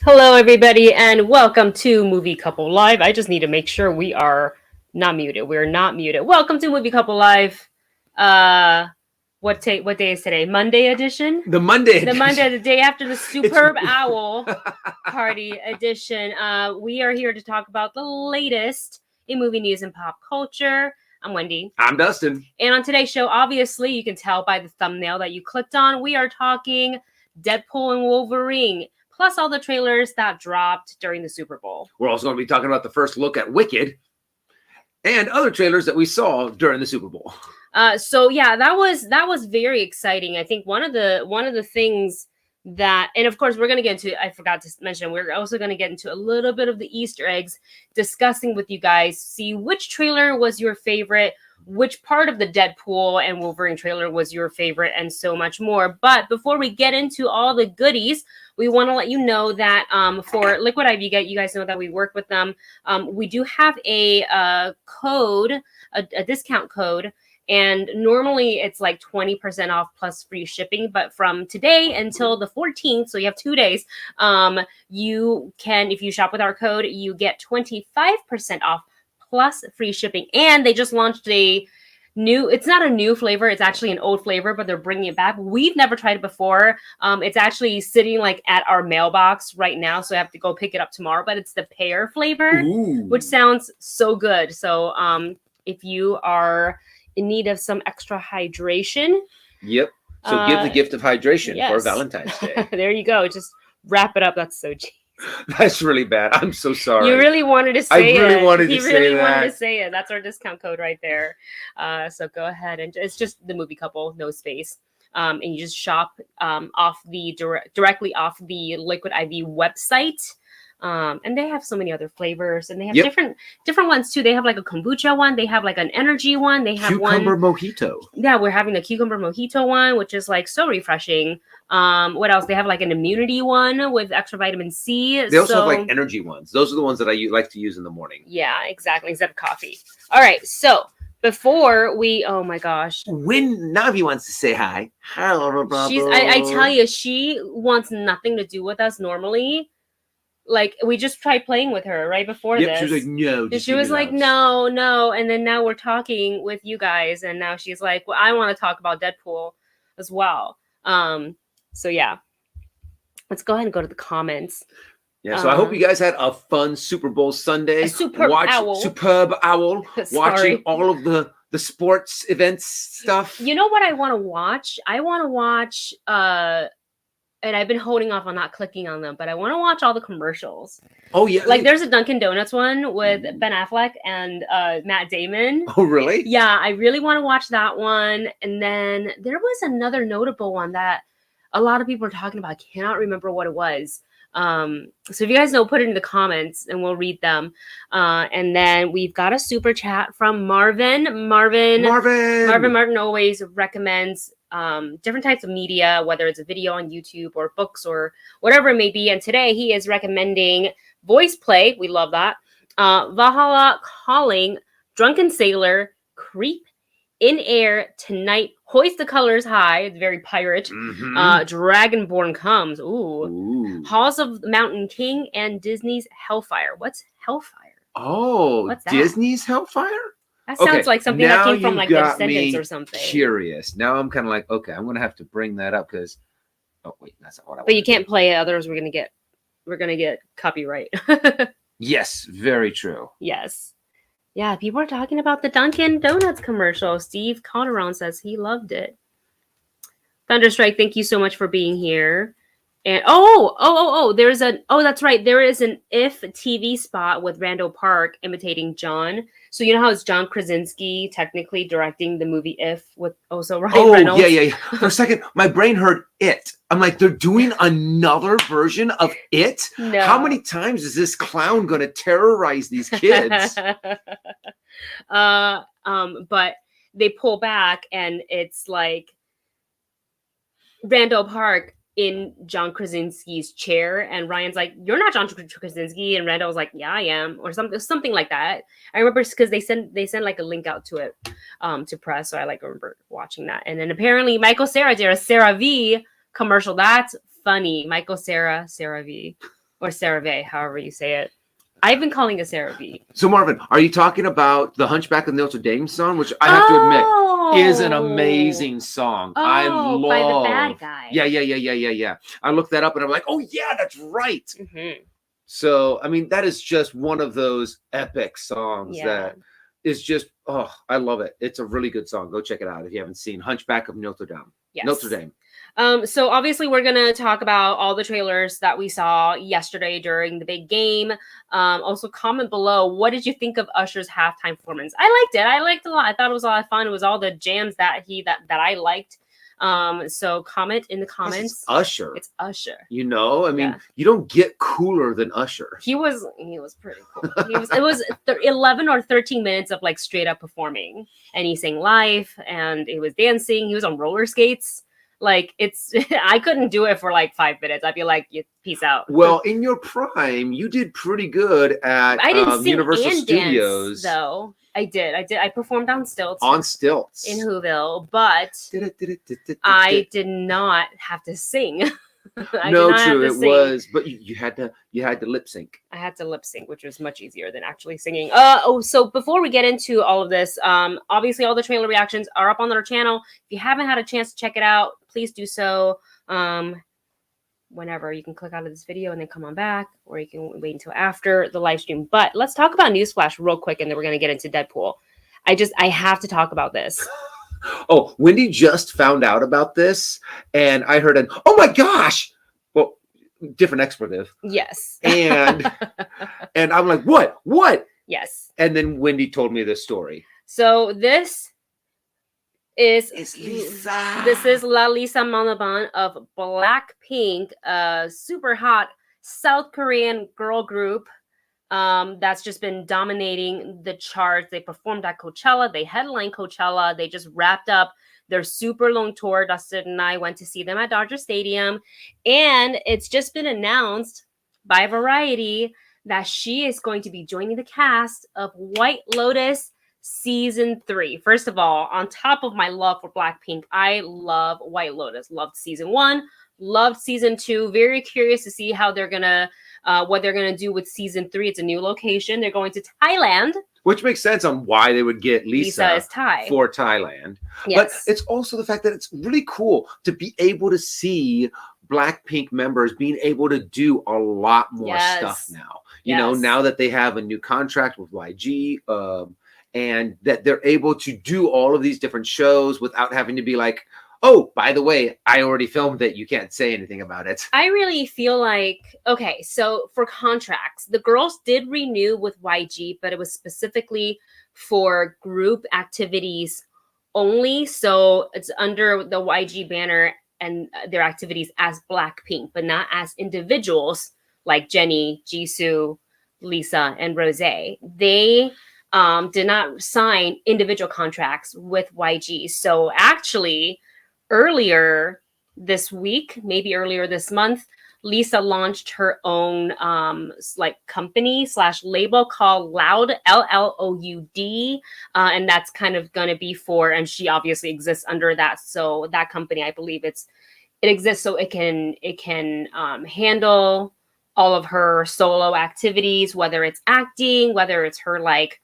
Hello, everybody, and welcome to Movie Couple Live. I just need to make sure we are not muted. We're not muted. Welcome to Movie Couple Live. What day is today? Monday edition. The Monday edition. The day after the Superb Owl Party edition. We are here to talk about the latest in movie news and pop culture. I'm Wendy. I'm Dustin. And on today's show, obviously, you can tell by the thumbnail that you clicked on, we are talking Deadpool and Wolverine, plus all the trailers that dropped during the Super Bowl. We're also going to be talking about the first look at Wicked and other trailers that we saw during the Super Bowl. So yeah, that was very exciting. I think one of the things that, and of course we're going to get into, I forgot to mention, we're also going to get into a little bit of the Easter eggs, discussing with you guys, see which trailer was your favorite, which part of the Deadpool and Wolverine trailer was your favorite, and so much more. But before we get into all the goodies, we want to let you know that for Liquid IV, you guys know that we work with them. We do have a code, a discount code, and normally it's like 20% off plus free shipping. But from today until the 14th, so you have 2 days, you can, if you shop with our code, you get 25% off plus free shipping. And they just launched a new, it's not a new flavor, it's actually an old flavor, but they're bringing it back. We've never tried it before. It's actually sitting like at our mailbox right now, so I have to go pick it up tomorrow, but it's the pear flavor. Ooh. Which sounds so good. So if you are in need of some extra hydration, yep, so give the gift of hydration. Yes. For Valentine's Day. There you go, just wrap it up. That's so cheap. That's really bad. I'm so sorry. You really wanted to say it. I really wanted to say that. He really wanted to say it. That's our discount code right there. So go ahead, and it's just the movie couple, no space. And you just shop off the directly off the Liquid IV website. And they have so many other flavors, and they have different ones too. They have like a kombucha one, they have like an energy one, they have cucumber mojito. Yeah, we're having the cucumber mojito one, which is like so refreshing. What else? They have like an immunity one with extra vitamin C. They also have like energy ones. Those are the ones that I like to use in the morning. Yeah, exactly. Instead of coffee. All right, so before we, oh my gosh, when Navi wants to say hi, hello, I tell you, she wants nothing to do with us normally. Like, we just tried playing with her right before this. She was like, no. She was like, no. And then now we're talking with you guys. And now she's like, well, I want to talk about Deadpool as well. So, yeah. Let's go ahead and go to the comments. Yeah, so I hope you guys had a fun Super Bowl Sunday. Superb owl. Watching all of the sports events stuff. You know what I want to watch? I want to watch... and I've been holding off on not clicking on them, but I want to watch all the commercials. Oh, yeah. Like, there's a Dunkin' Donuts one with Ben Affleck and Matt Damon. Oh, really? Yeah, I really want to watch that one. And then there was another notable one that a lot of people are talking about. I cannot remember what it was. So if you guys know, put it in the comments and we'll read them. And then we've got a super chat from Marvin. Marvin always recommends different types of media, whether it's a video on YouTube or books or whatever it may be. And today he is recommending Voice Play. We love that. Valhalla Calling, Drunken Sailor, Creep, In Air, Tonight, Hoist the Colors High. It's very pirate. Dragonborn Comes. Ooh. Halls of the Mountain King, and Disney's Hellfire. What's Hellfire? Oh, what's that? Disney's Hellfire? That sounds like something that came from like The Descendants or something. Curious. Now I'm kind of like, okay, I'm going to have to bring that up because, oh wait, that's not what I want. But you can't play it, others we're gonna get copyright. Yes, very true. Yes. Yeah, people are talking about the Dunkin' Donuts commercial. Steve Calderon says he loved it. Thunderstrike, thank you so much for being here. And that's right. There is an If TV spot with Randall Park imitating John. So you know how it's John Krasinski technically directing the movie If with also Ryan Reynolds? Yeah. For a second, my brain heard It. I'm like, they're doing another version of It? No. How many times is this clown going to terrorize these kids? But they pull back and it's like Randall Park in John Krasinski's chair, and Ryan's like, "You're not John Krasinski," and Randall was like, "Yeah, I am," or something like that. I remember because they sent like a link out to it to press, so I remember watching that. And then apparently Michael Cera did a CeraVe commercial. That's funny, Michael Cera, CeraVe. or CeraVe, however you say it. I've been calling it CeraVe. So Marvin, are you talking about the Hunchback of Notre Dame song, which I have to admit is an amazing song? I love by the bad guy. Yeah. I looked that up and I'm like, oh yeah, that's right. Mm-hmm. So I mean, that is just one of those epic songs that is just, oh, I love it. It's a really good song. Go check it out if you haven't seen Hunchback of Notre Dame. Yes. Notre Dame. So obviously we're gonna talk about all the trailers that we saw yesterday during the big game. Also comment below, what did you think of Usher's halftime performance? I liked it. I liked it a lot. I thought it was a lot of fun. It was all the jams that I liked. So comment in the comments. It's Usher. It's Usher. You know, I mean, you don't get cooler than Usher. He was pretty cool. It was 11 or 13 minutes of like straight up performing, and he sang live, and he was dancing. He was on roller skates. Like I couldn't do it for like 5 minutes. I'd be like, peace out. Well, in your prime, you did pretty good at I didn't sing Universal and Studios. Dance, though. I did. I performed on stilts. On stilts. In Whoville, but I did not have to sing. No, true. It was, but you had to lip sync. I had to lip sync, which was much easier than actually singing. So before we get into all of this, obviously all the trailer reactions are up on our channel. If you haven't had a chance to check it out, please do so. Whenever you can click out of this video and then come on back, or you can wait until after the live stream. But let's talk about Newsflash real quick, and then we're gonna get into Deadpool. I have to talk about this. Oh, Wendy just found out about this, and I heard an, oh my gosh! Well, different expletive. Yes. And I'm like, what? Yes. And then Wendy told me this story. So this is Lisa. This is La Lisa Manaban of BLACKPINK, a super hot South Korean girl group that's just been dominating the charts. They performed at Coachella. They headlined Coachella. They just wrapped up their super long tour. Dustin and I went to see them at Dodger Stadium. And it's just been announced by Variety that she is going to be joining the cast of White Lotus Season 3. First of all, on top of my love for BLACKPINK, I love White Lotus. Loved Season 1, loved Season 2. Very curious to see how they're gonna what they're gonna do with Season 3. It's a new location. They're going to Thailand, which makes sense on why they would get Lisa is Thai for Thailand. Yes. But it's also the fact that it's really cool to be able to see BLACKPINK members being able to do a lot more stuff now. You know, now that they have a new contract with YG, and that they're able to do all of these different shows without having to be like, oh, by the way, I already filmed it. You can't say anything about it. I really feel like, okay, so for contracts, the girls did renew with YG, but it was specifically for group activities only. So it's under the YG banner and their activities as BLACKPINK, but not as individuals like Jennie, Jisoo, Lisa, and Rose. They did not sign individual contracts with YG. So actually, earlier this week, maybe earlier this month, Lisa launched her own like company / label called Loud, LLOUD, and that's kind of going to be for, and she obviously exists under that. So that company, I believe it exists so it can handle all of her solo activities, whether it's acting, whether it's her like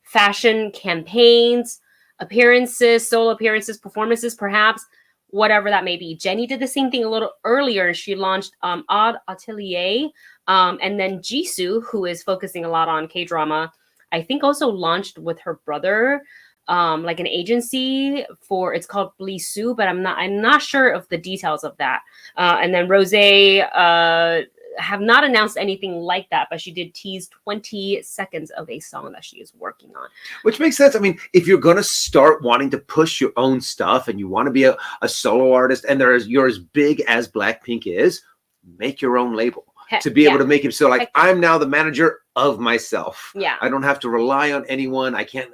fashion campaigns, appearances, solo appearances, performances, perhaps, whatever that may be. Jennie did the same thing a little earlier. She launched Odd Atelier. And then Jisoo, who is focusing a lot on K-drama, I think also launched with her brother, like an agency for, it's called Blisu, but I'm not sure of the details of that. And then Rose, have not announced anything like that, but she did tease 20 seconds of a song that she is working on. Which makes sense. I mean, if you're going to start wanting to push your own stuff and you want to be a solo artist and you're as big as BLACKPINK is, make your own label. To be able to make it so like, I'm now the manager of myself. Yeah. I don't have to rely on anyone. I can't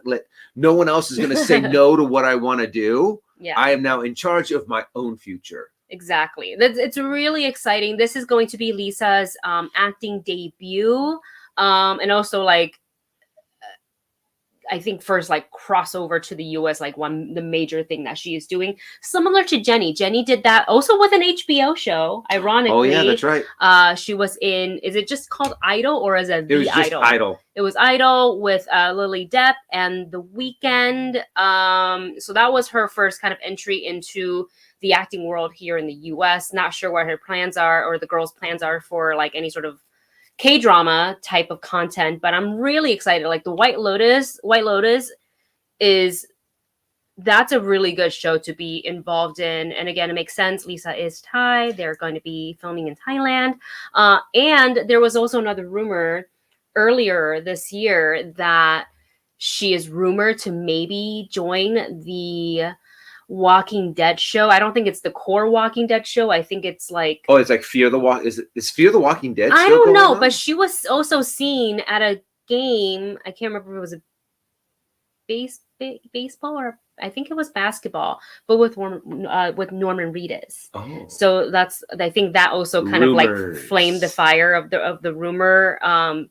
no one else is going to say no to what I want to do. Yeah. I am now in charge of my own future. Exactly. It's really exciting. This is going to be Lisa's acting debut. And also like, I think first like crossover to the US, like the major thing that she is doing, similar to Jenny. Jenny did that also with an HBO show. Ironically, oh yeah, that's right. She was in. Is it just called Idol or is it It was just Idol? It was Idol with Lily Depp and The Weeknd. So that was her first kind of entry into the acting world here in the US. Not sure what her plans are or the girls' plans are for like any sort of K-drama type of content, but I'm really excited. Like the White Lotus that's a really good show to be involved in. And again, it makes sense. Lisa is Thai. They're going to be filming in Thailand. And there was also another rumor earlier this year that she is rumored to maybe join the Walking Dead show. I don't think it's the core Walking Dead show. I think it's like, oh, it's like Fear the Walk. Is Fear the Walking Dead? I don't know, but she was also seen at a game. I can't remember if it was a baseball or I think it was basketball, but with Norman Reedus. Oh, so I think that also kind of like flamed the fire of the rumor.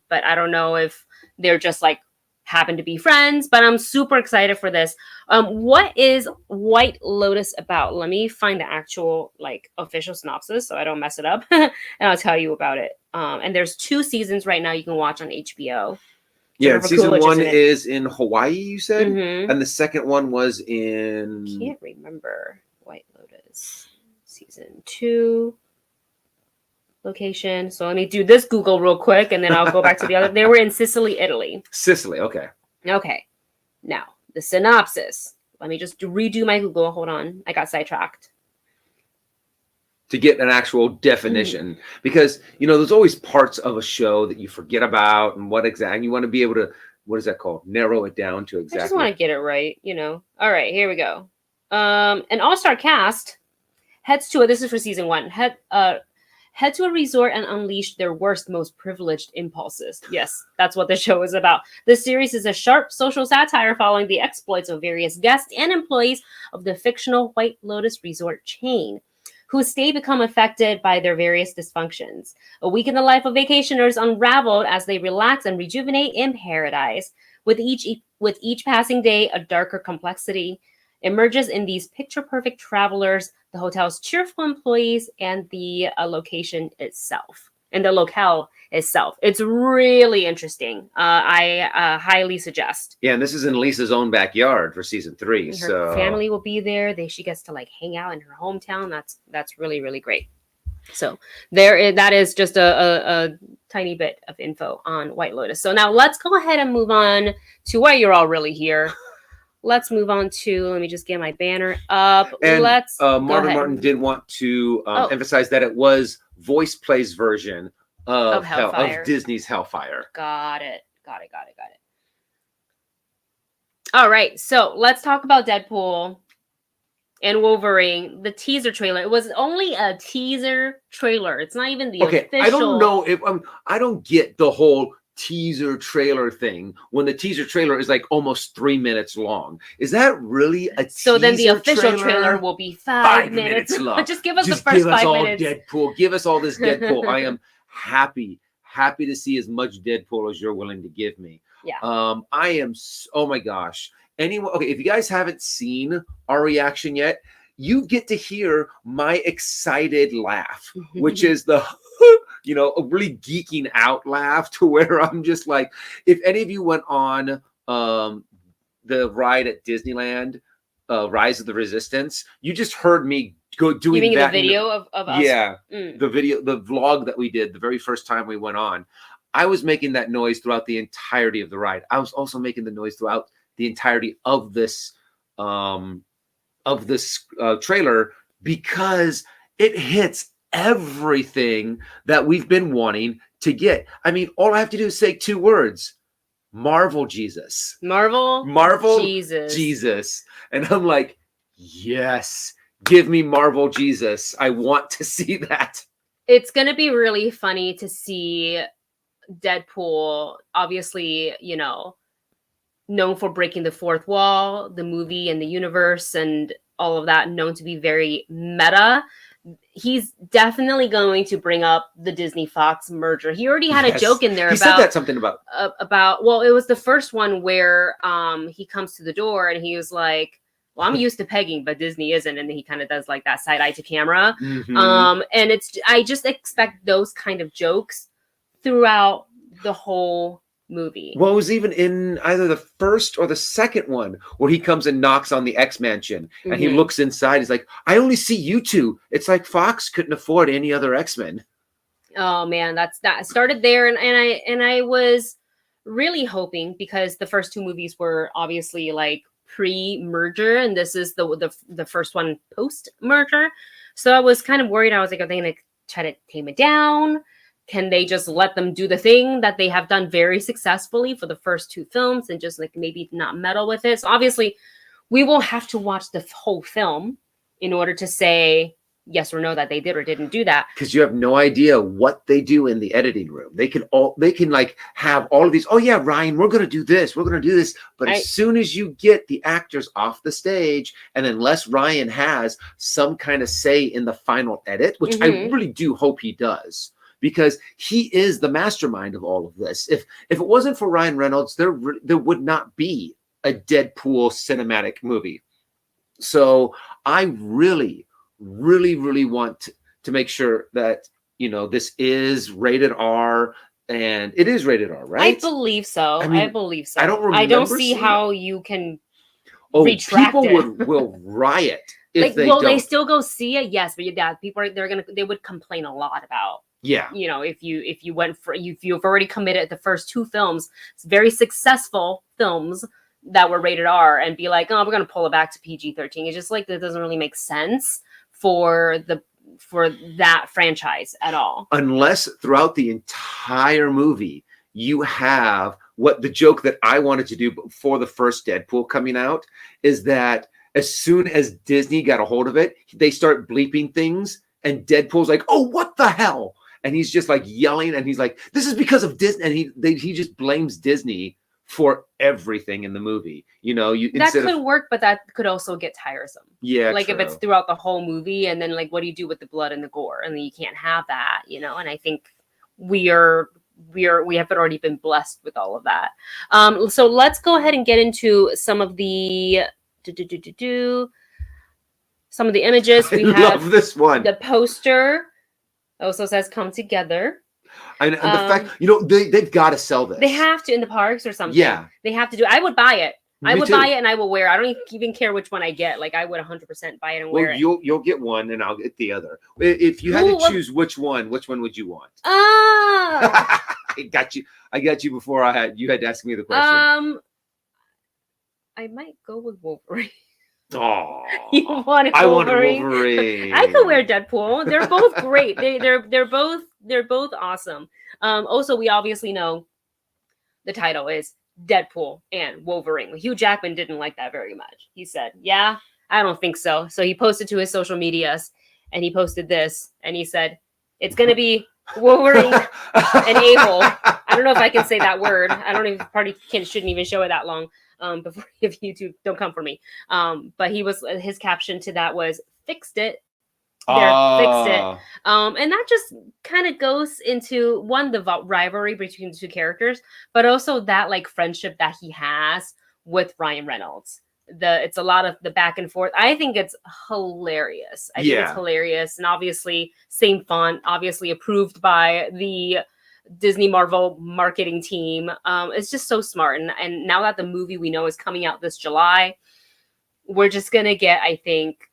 But I don't know if they're just like happen to be friends, but I'm super excited for this. What is White Lotus about? Let me find the actual like official synopsis so I don't mess it up and I'll tell you about it. And there's 2 seasons right now you can watch on HBO. Yeah, season Coolidge, 1 is in Hawaii, you said? Mm-hmm. And the second one was in... Can't remember. White Lotus. Season 2. Location. So let me do this Google real quick, and then I'll go back to the other. They were in Sicily, Italy. Sicily, okay. Okay. Now, the synopsis. Let me just redo my Google. Hold on. I got sidetracked. To get an actual definition. Because, there's always parts of a show that you forget about and what exactly. You want to be able to, what is that called? Narrow it down to exactly. I just want to get it right, All right, here we go. An all-star cast heads to, this is for season 1, head to a resort and unleash their worst, most privileged impulses. Yes, that's what the show is about. This series is a sharp social satire following the exploits of various guests and employees of the fictional White Lotus resort chain, whose stay become affected by their various dysfunctions. A week in the life of vacationers unraveled as they relax and rejuvenate in paradise. With each passing day, a darker complexity emerges in these picture-perfect travelers, the hotel's cheerful employees, and the location itself. And the locale itself. It's really interesting. I highly suggest. Yeah, and this is in Lisa's own backyard for season 3. And her so family will be there. She gets to like hang out in her hometown. That's really, really great. So that is just a tiny bit of info on White Lotus. So now let's go ahead and move on to why you're all really here. Let's move on to, let me just get my banner up. And Martin did want to emphasize that it was Voice Play's version of Disney's Hellfire. Got it. All right, so let's talk about Deadpool and Wolverine, the teaser trailer. It was only a teaser trailer. It's not even the official. I don't know if I don't get the whole teaser trailer thing when the teaser trailer is like almost 3 minutes long. Is that really a so then the official trailer will be 5 minutes long. Just give us the first 5 minutes. Deadpool. Give us all this Deadpool. I am happy to see as much Deadpool as you're willing to give me. Yeah. I am. Oh my gosh. Anyway, okay. If you guys haven't seen our reaction yet, you get to hear my excited laugh, which is the a really geeking out laugh to where I'm just like, if any of you went on the ride at Disneyland, Rise of the Resistance, you just heard me doing that. You mean the video of us? Yeah, the vlog that we did the very first time we went on. I was making that noise throughout the entirety of the ride. I was also making the noise throughout the entirety of this trailer because it hits everything that we've been wanting to get. I mean, all I have to do is say 2 words: Marvel Jesus. Marvel Jesus. And I'm like, yes, give me Marvel Jesus. I want to see that. It's going to be really funny to see Deadpool, obviously, known for breaking the fourth wall, the movie and the universe and all of that, known to be very meta, he's definitely going to bring up the Disney Fox merger. He already had a joke in there he about said that something about well, it was the first one where he comes to the door and he was like, well, I'm used to pegging, but Disney isn't. And then he kind of does like that side eye to camera. And I just expect those kind of jokes throughout the whole movie. Well, it was even in either the first or the second one where he comes and knocks on the X Mansion and he looks inside. He's like, I only see you two. It's like Fox couldn't afford any other X-Men. Oh man, that started there. And I was really hoping, because the first two movies were obviously like pre-merger, and this is the first one post-merger. So I was kind of worried. I was like, are they going to try to tame it down? Can they just let them do the thing that they have done very successfully for the first two films and just like maybe not meddle with it? So obviously we will have to watch the whole film in order to say yes or no that they did or didn't do that. Because you have no idea what they do in the editing room. They can like have all of these, oh yeah, Ryan, we're going to do this. We're going to do this. But as soon as you get the actors off the stage, and unless Ryan has some kind of say in the final edit, which I really do hope he does, because he is the mastermind of all of this. If it wasn't for Ryan Reynolds, there would not be a Deadpool cinematic movie. So I really want to make sure that, you know, this is rated R, and it is rated R, right? I believe so. I believe so. I don't remember. I don't see how you can retract people it. will riot if like, they will don't. they still go see it? Yes, but yeah, they would complain a lot about. Yeah. You know, if you've already committed the first two films, it's very successful films that were rated R, and be like, oh, we're going to pull it back to PG-13. It's just like, that doesn't really make sense for that franchise at all. Unless throughout the entire movie, you have what the joke that I wanted to do before the first Deadpool coming out is that as soon as Disney got a hold of it, they start bleeping things, and Deadpool's like, oh, what the hell? And he's just like yelling, and he's like, this is because of Disney. And he just blames Disney for everything in the movie. You know, that could work, but that could also get tiresome. Yeah. Like true. If it's throughout the whole movie, and then like, what do you do with the blood and the gore? And then you can't have that, you know? And I think we have already been blessed with all of that. So let's go ahead and get into some of the some of the images. We love this one. The poster also says "Come Together." And the fact, you know, they've got to sell this. They have to in the parks or something. Yeah. They have to do. I would buy it. I would too. buy it, and I will wear it. I don't even care which one I get. Like, I would 100% buy it and wear it. You'll get one, and I'll get the other. If you had to choose which one would you want? Ah. I got you before you had to ask me the question. I might go with Wolverine. Oh, you want Wolverine? I want Wolverine. I could wear Deadpool. They're both great. They're both awesome. Also, we obviously know the title is Deadpool and Wolverine. Hugh Jackman didn't like that very much. He said, "Yeah, I don't think so." So he posted to his social medias, and he posted this, and he said, "It's gonna be Wolverine and Abel." I don't know if I can say that word. I don't even shouldn't even show it that long. Before if YouTube don't come for me. But his caption to that was "Fixed it." Fixed it. And that just kind of goes into the rivalry between the two characters, but also that like friendship that he has with Ryan Reynolds. It's a lot of the back and forth. I think it's hilarious. I think it's hilarious, and obviously same font, obviously approved by the Disney Marvel marketing team. It's just so smart, and now that the movie we know is coming out this July, we're just gonna get, I think,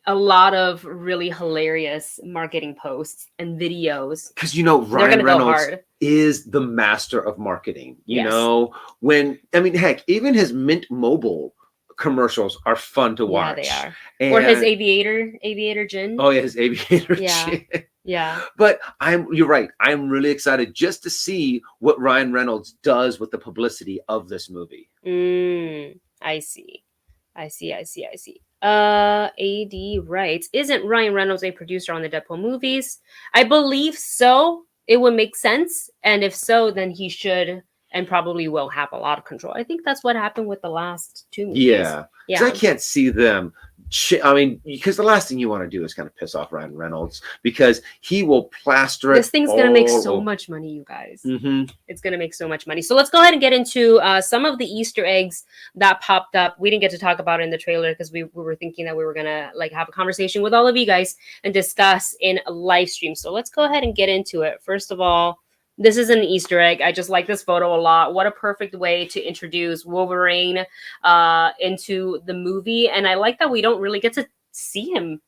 a lot of really hilarious marketing posts and videos. Because, you know, Ryan Reynolds is the master of marketing. You know, heck, even his Mint Mobile commercials are fun to watch. Yeah, they are. Or his aviator gin. Oh yeah, his aviator gin. Yeah. But you're right. I'm really excited just to see what Ryan Reynolds does with the publicity of this movie. I see. AD writes, isn't Ryan Reynolds a producer on the Deadpool movies? I believe so. It would make sense. And if so, then he should and probably will have a lot of control. I think that's what happened with the last two movies. Yeah. I can't see them I mean, because the last thing you want to do is kind of piss off Ryan Reynolds, because he will plaster it. This thing's gonna make so much money, you guys. It's gonna make so much money. So let's go ahead and get into some of the Easter eggs that popped up. We didn't get to talk about it in the trailer because we were thinking that we were gonna like have a conversation with all of you guys and discuss in a live stream. So let's go ahead and get into it. First of all, this is an Easter egg. I just like this photo a lot. What a perfect way to introduce Wolverine into the movie. And I like that we don't really get to see him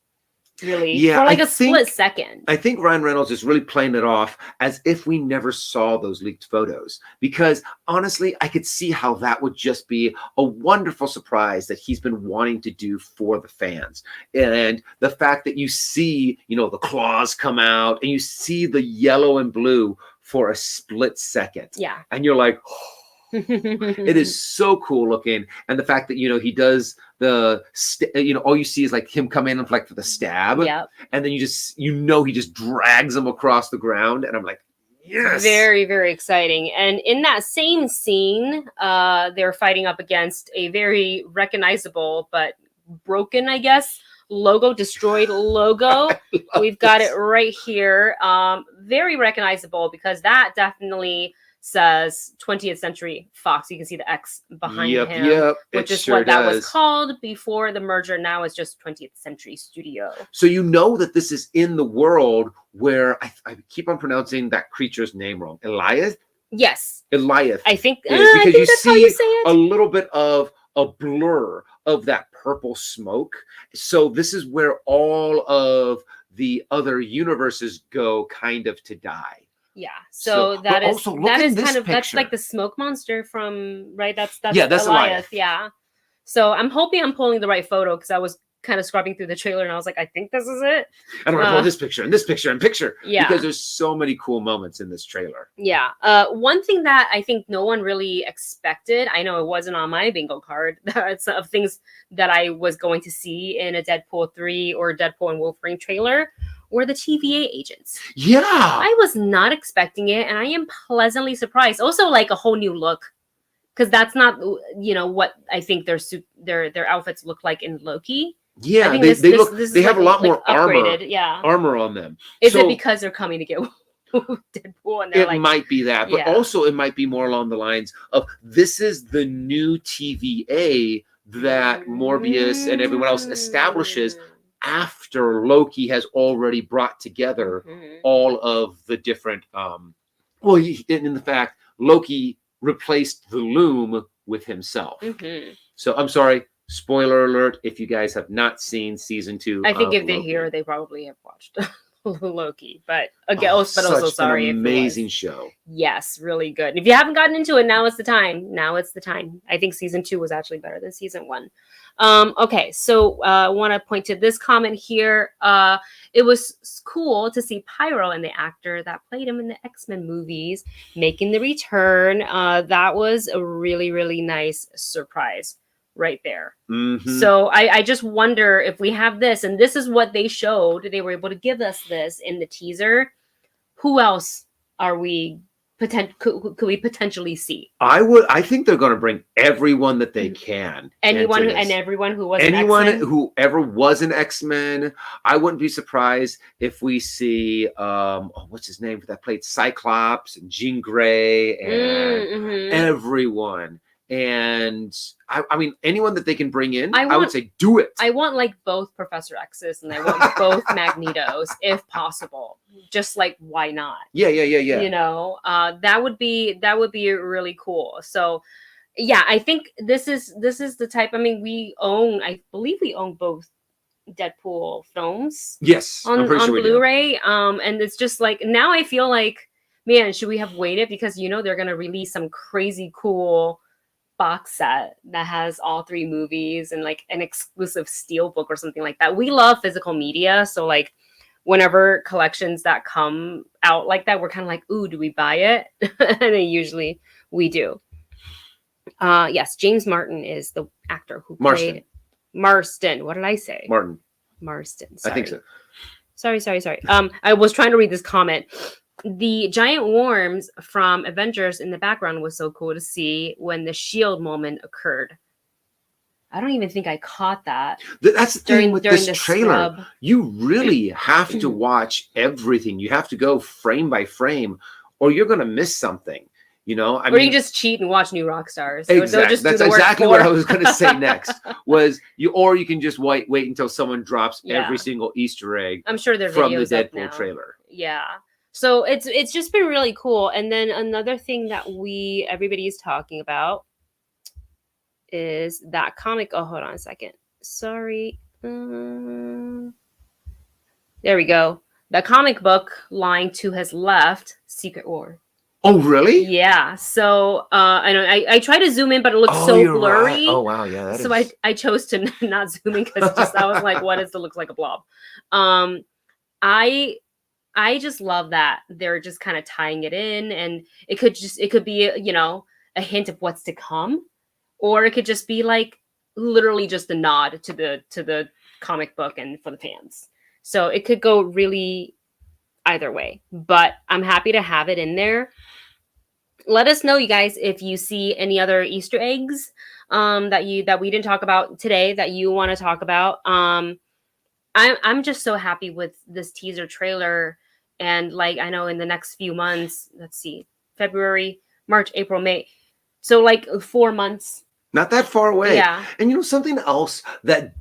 really for like a split second. I think Ryan Reynolds is really playing it off as if we never saw those leaked photos, because honestly, I could see how that would just be a wonderful surprise that he's been wanting to do for the fans. And the fact that you see, you know, the claws come out and you see the yellow and blue for a split second. Yeah. And you're like, oh, it is so cool looking. And the fact that, you know, he does the, you know, all you see is like him come in and like for the stab. Yep. And then you just, you know, he just drags him across the ground. And I'm like, yes. Very, very exciting. And in that same scene, they're fighting up against a very recognizable but broken, I guess, destroyed logo. We've got it right here. Very recognizable because that definitely says 20th Century Fox. You can see the X behind him, which is what that was called before the merger. Now it's just 20th Century Studio. So you know that this is in the world where I keep on pronouncing that creature's name wrong. Eliath? Yes. Eliath. I think because I think you that's see how you say it. A little bit of a blur of that purple smoke. So this is where all of the other universes go kind of to die. Yeah. So that is kind of that's like the smoke monster from that's Eliath. Yeah. So I'm hoping I'm pulling the right photo because I was kind of scrubbing through the trailer and I was like, I think this is it. I don't want to pull this picture and this picture and picture. Yeah. Because there's so many cool moments in this trailer. Yeah. One thing that I think no one really expected, I know it wasn't on my bingo card, it's of things that I was going to see in a Deadpool 3 or Deadpool and Wolverine trailer, were the TVA agents. Yeah. I was not expecting it and I am pleasantly surprised. Also like a whole new look. Because that's not, you know, what I think their outfits look like in Loki. Yeah, they have a lot more armor on them. Is it because they're coming to get Deadpool? And it might be that, but also it might be more along the lines of this is the new TVA that Morbius and everyone else establishes after Loki has already brought together all of the different. In the fact Loki replaced the Loom with himself. So I'm sorry. Spoiler alert, if you guys have not seen season 2. I think if they're here, they probably have watched Loki. But again, also sorry. An amazing show. Yes, really good. If you haven't gotten into it, now it's the time. Now it's the time. I think season 2 was actually better than season 1. Okay, so I want to point to this comment here. It was cool to see Pyro and the actor that played him in the X-Men movies making the return. That was a really, really nice surprise right there. So I just wonder if we have this, and this is what they showed. They were able to give us this in the teaser. Who else are we could we potentially see? I think they're going to bring everyone that they can. Everyone who was who ever was an X-Men. I wouldn't be surprised if we see what's his name that played Cyclops and Jean Grey and everyone. And I mean, anyone that they can bring in, I would say do it. I want like both Professor X's and I want both Magnetos if possible. Just like, why not? Yeah. You know, that would be really cool. So yeah, I think this is the type. I mean, I believe we own both Deadpool films. Yes, on Blu-ray. And it's just like now I feel like, man, should we have waited? Because you know they're gonna release some crazy cool box set that has all 3 movies and like an exclusive steel book or something like that. We love physical media, so like whenever collections that come out like that, we're kind of like, ooh, do we buy it? And then usually we do. Yes, James Martin is the actor who played Marston. What did I say? Marston. Sorry. I think so. Sorry. I was trying to read this comment. The giant worms from Avengers in the background was so cool to see when the shield moment occurred. I don't even think I caught that. That's the thing with this the trailer. scrub. You really have to watch everything. You have to go frame by frame, or you're going to miss something. You know, or you can just cheat and watch New Rockstars. Exactly. That's exactly what I was going to say next. Or you can just wait until someone drops every single Easter egg. I'm sure they're from the videos up Deadpool now. trailer. Yeah. So it's just been really cool. And then another thing that everybody's talking about is that comic. Oh, hold on a second. Sorry. There we go. The comic book line 2 has left. Secret War. Oh, really? Yeah. So I know I tried to zoom in, but it looks so blurry. Right. Oh, wow. Yeah. So I chose to not zoom in because I was like, what is it looks like a blob? I just love that they're just kind of tying it in, and it could be, you know, a hint of what's to come, or it could just be like literally just a nod to the comic book and for the fans. So it could go really either way, but I'm happy to have it in there. Let us know, you guys, if you see any other Easter eggs that we didn't talk about today that you want to talk about. I'm just so happy with this teaser trailer, and like I know in the next few months, let's see, February, March, April, May, so like 4 months. Not that far away. Yeah. And you know something else that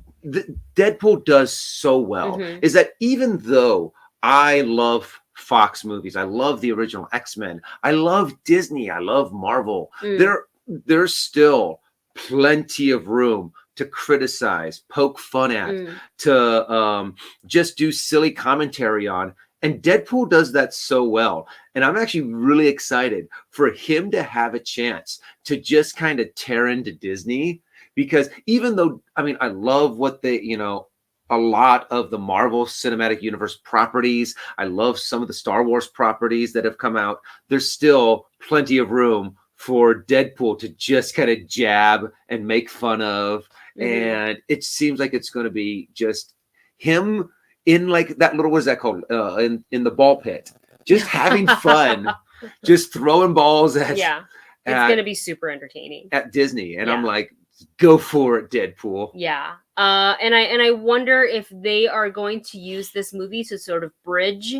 Deadpool does so well is that even though I love Fox movies, I love the original X-Men, I love Disney, I love Marvel, there's still plenty of room to criticize, poke fun at, to just do silly commentary on. And Deadpool does that so well. And I'm actually really excited for him to have a chance to just kind of tear into Disney, because even though, I mean, I love what they, you know, a lot of the Marvel Cinematic Universe properties, I love some of the Star Wars properties that have come out, there's still plenty of room for Deadpool to just kind of jab and make fun of. And it seems like it's going to be just him in like that little, what is that called? In the ball pit, just having fun, just throwing balls at. Yeah, it's going to be super entertaining at Disney. And I'm like, go for it, Deadpool. Yeah. And I wonder if they are going to use this movie to sort of bridge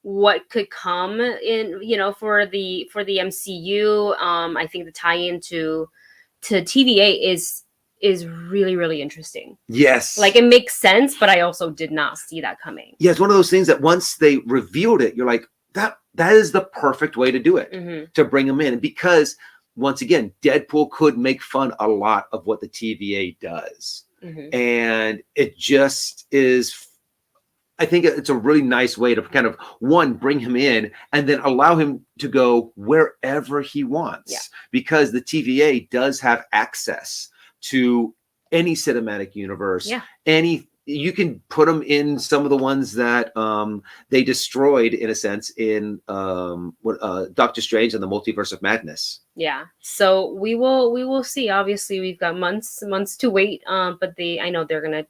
what could come in, you know, for the MCU. I think the tie-in to TVA is really, really interesting. Yes. Like it makes sense, but I also did not see that coming. Yeah, it's one of those things that once they revealed it, you're like, that is the perfect way to do it, to bring them in. Because once again, Deadpool could make fun a lot of what the TVA does. And it just is, I think it's a really nice way to kind of, one, bring him in and then allow him to go wherever he wants. Because the TVA does have access to any cinematic universe. You can put them in some of the ones that they destroyed, in a sense, in Doctor Strange and the Multiverse of Madness. Yeah, so we will see. Obviously, we've got months to wait. But I know they're gonna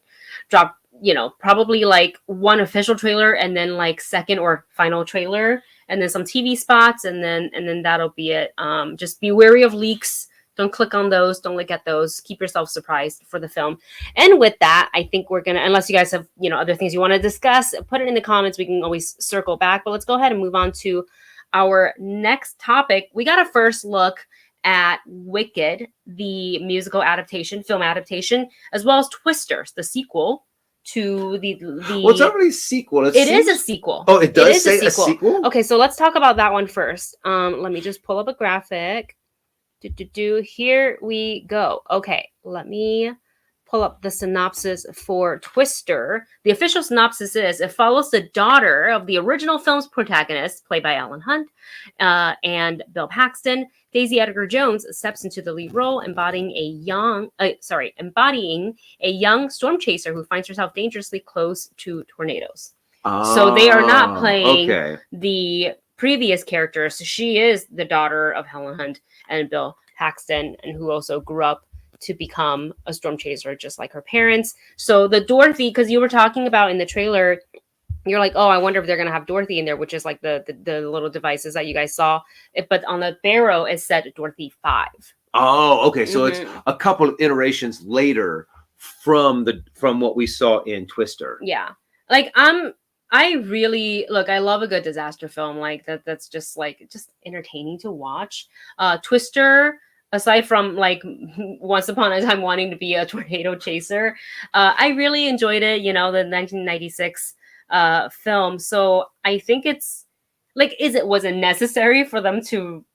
drop, you know, probably like one official trailer and then like second or final trailer and then some TV spots and then that'll be it. Just be wary of leaks. Don't click on those. Don't look at those. Keep yourself surprised for the film. And with that, I think we're gonna, unless you guys have, you know, other things you want to discuss, put it in the comments. We can always circle back. But let's go ahead and move on to our next topic. We got a first look at Wicked, the musical adaptation, film adaptation, as well as Twisters, the sequel to the. Well, it's not really a sequel. It is a sequel. Oh, it does say a sequel? Okay, so let's talk about that one first. Let me just pull up a graphic. Here we go. Okay, let me pull up the synopsis for Twister. The official synopsis is, it follows the daughter of the original film's protagonist, played by Alan Hunt, and Bill Paxton. Daisy Edgar Jones steps into the lead role, embodying a young storm chaser who finds herself dangerously close to tornadoes. So they are not playing the previous characters. She is the daughter of Helen Hunt and Bill Paxton, and who also grew up to become a storm chaser just like her parents. So the Dorothy, because you were talking about in the trailer, you're like, oh, I wonder if they're gonna have Dorothy in there, which is like the little devices that you guys saw. But on the barrel, it said Dorothy 5. Oh, okay. So it's a couple of iterations later from what we saw in Twister. Yeah, like I really look. I love a good disaster film like that. That's just entertaining to watch. Twister, aside from like Once Upon a Time wanting to be a tornado chaser, I really enjoyed it. You know, the 1996 film. So I think it's like, was it necessary for them to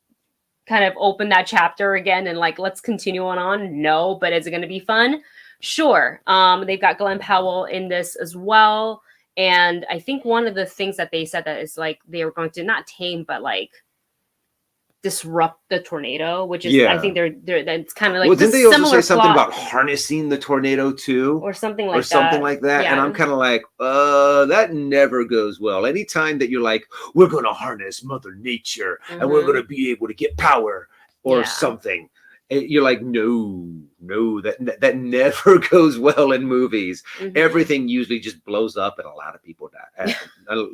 kind of open that chapter again and like, let's continue on? No, but is it going to be fun? Sure. They've got Glenn Powell in this as well. And I think one of the things that they said that is like, they were going to not tame, but like disrupt the tornado, which is, I think that's kind of like, well, didn't they also say something about harnessing the tornado too? Or something like that. Yeah. And I'm kind of like, that never goes well. Anytime that you're like, we're going to harness Mother Nature and we're going to be able to get power or something. You're like, no, that never goes well in movies. Everything usually just blows up and a lot of people die.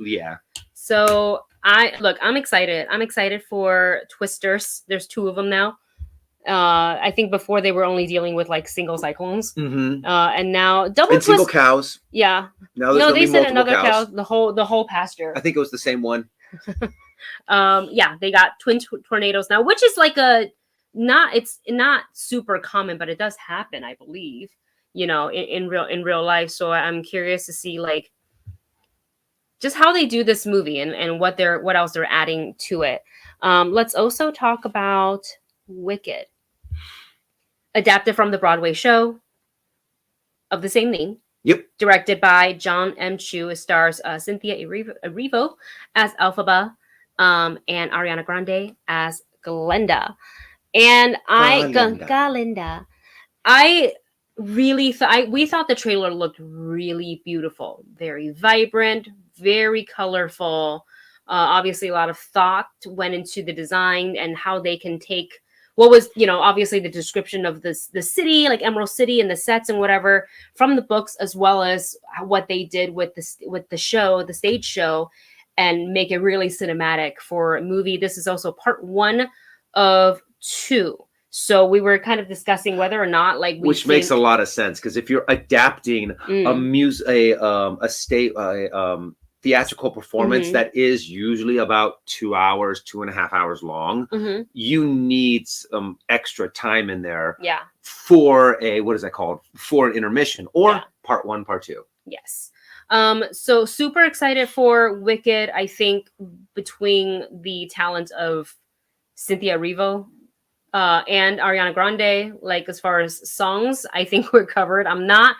Yeah. So I'm excited. I'm excited for Twisters. There's 2 of them now. I think before they were only dealing with like single cyclones. And now double and single cows. Yeah. Now no, they said another cow. The whole pasture. I think it was the same one. Yeah, they got twin tornadoes now, which is like it's not super common, but it does happen, I believe, you know, in real life. So I'm curious to see like just how they do this movie and what else they're adding to it. Let's also talk about Wicked, adapted from the Broadway show of the same name. Yep. Directed by John M. Chu. It stars Cynthia Erivo as Elphaba, and Ariana Grande as Glenda. And Galinda. I really we thought the trailer looked really beautiful, very vibrant, very colorful. Obviously, a lot of thought went into the design and how they can take what was, you know, obviously the description of the city, like Emerald City and the sets and whatever from the books, as well as what they did with the show, the stage show, and make it really cinematic for a movie. This is also part 1 of 2. So we were kind of discussing whether or not which makes a lot of sense, because if you're adapting a theatrical performance that is usually about 2 hours, 2.5 hours long, you need some extra time in there for for an intermission or part 1, part 2. Yes. So super excited for Wicked. I think between the talent of Cynthia Erivo and Ariana Grande, like as far as songs, I think we're covered. I'm not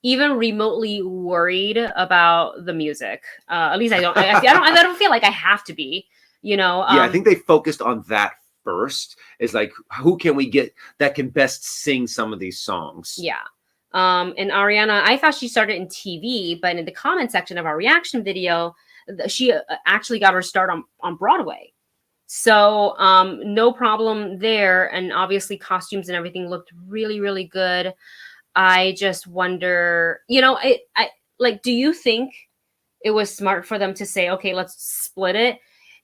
even remotely worried about the music. At least I don't feel like I have to be, you know. I think they focused on that first. Is like, who can we get that can best sing some of these songs? Yeah. And Ariana, I thought she started in TV, but in the comment section of our reaction video, she actually got her start on Broadway. So no problem there. And obviously costumes and everything looked really, really good. I just wonder, you know, I like, do you think it was smart for them to say, okay, let's split it